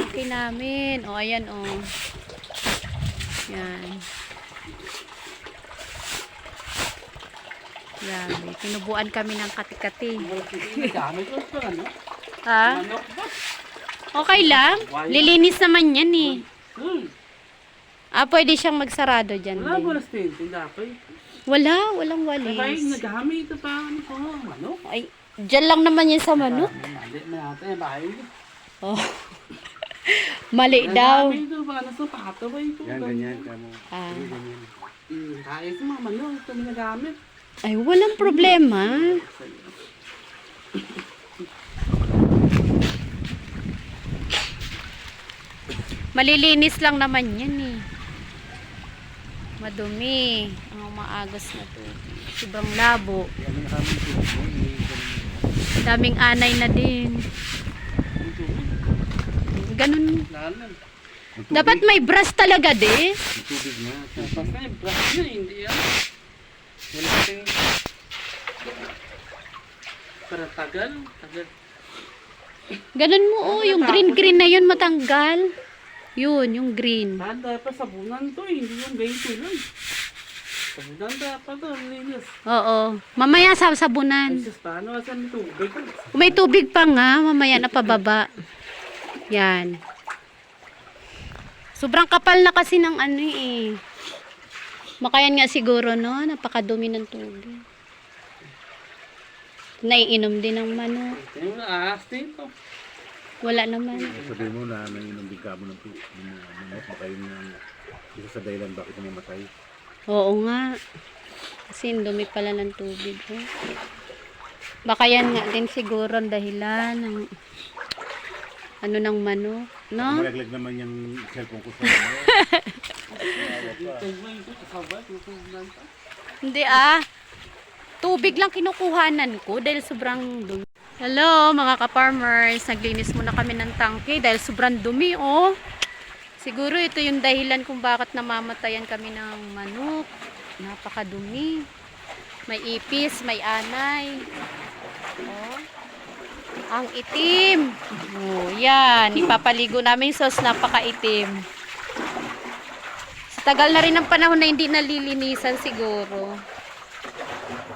tangke namin. O, ayan o. Yan. Grabe. Tinubuan kami ng kati-kati. Ha? Okay lang. Lilinis naman yan eh. Pwede siyang magsarado dyan. Wala din. ba nas tinapay? Walang Sabay, walis. naghamay ito pa manok. Ay, dyan lang naman yan sa manok. Mali na natin, bahay. Oh. Mali daw. Naghamay ito pa, nasa pato ba ito? Yan, ganyan. Kamo. Ah. Kaya sa mga manok, ito nagagamit. Ay, walang problema. Malilinis lang naman yan eh. Madumi. Ang maagos na to. Sobrang labo. Yan yung kami. Daming anay na din. Ganun. Lalan. Dapat may brush talaga din. Yung tubig na. Tapos na yung brush na, hindi yan. Wala kasing... Para tagal. Ganun mo oh. Yung green na yun matanggal. Yun, yung green. Dapat sabunan to eh, hindi yung ganito lang. Sabunan dapat to, linis. Oo. Mamaya sabunan. Ay, sis, paano asan ito? May tubig pa nga. Mamaya na pababa. Yan. Sobrang kapal na kasi ng ano eh. Makayan nga siguro no. Napakadumi ng tubig. Naiinom din ng manok. Yung ahas dito. Wala naman. Sabihin mo na nanginom din ka mo ng manok. Baka yun yung isa sa dahilan bakit namatay. Oo nga. Kasi dumi pala ng tubig. Oh. Baka yan nga din siguro ang dahilan ng ano ng manok. No? Malaglag naman yung cellphone ko sa ano. Hindi tubig lang kinukuhanan ko dahil sobrang dumi. Hello mga ka-farmers, naglinis muna kami ng tangke dahil sobrang dumi oh. Siguro ito yung dahilan kung bakit namamatayan kami ng manok. Napakadumi. May ipis, may anay. Oh. Ang itim. Oh, yan. Ipapaligo namin sos, napakaitim. Sa tagal na rin ng panahon na hindi nalilinisan siguro.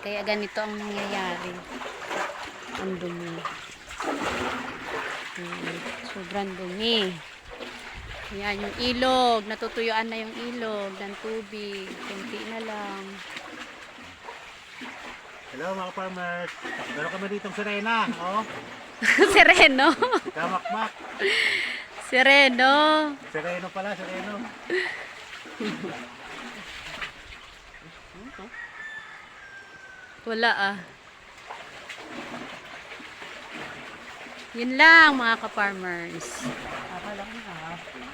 Kaya ganito ang nangyayari. Ang dumi. Sobrang dumi. Yan yung ilog. Natutuyuan na yung ilog ng tubig. Kunti na lang. Hello mga farmers. Meron kami ditong sirena. Oh. Sereno. Kamakmak. Sereno. Sireno pala, sireno. Wala Yun lang mga ka-farmers.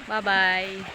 Bye-bye.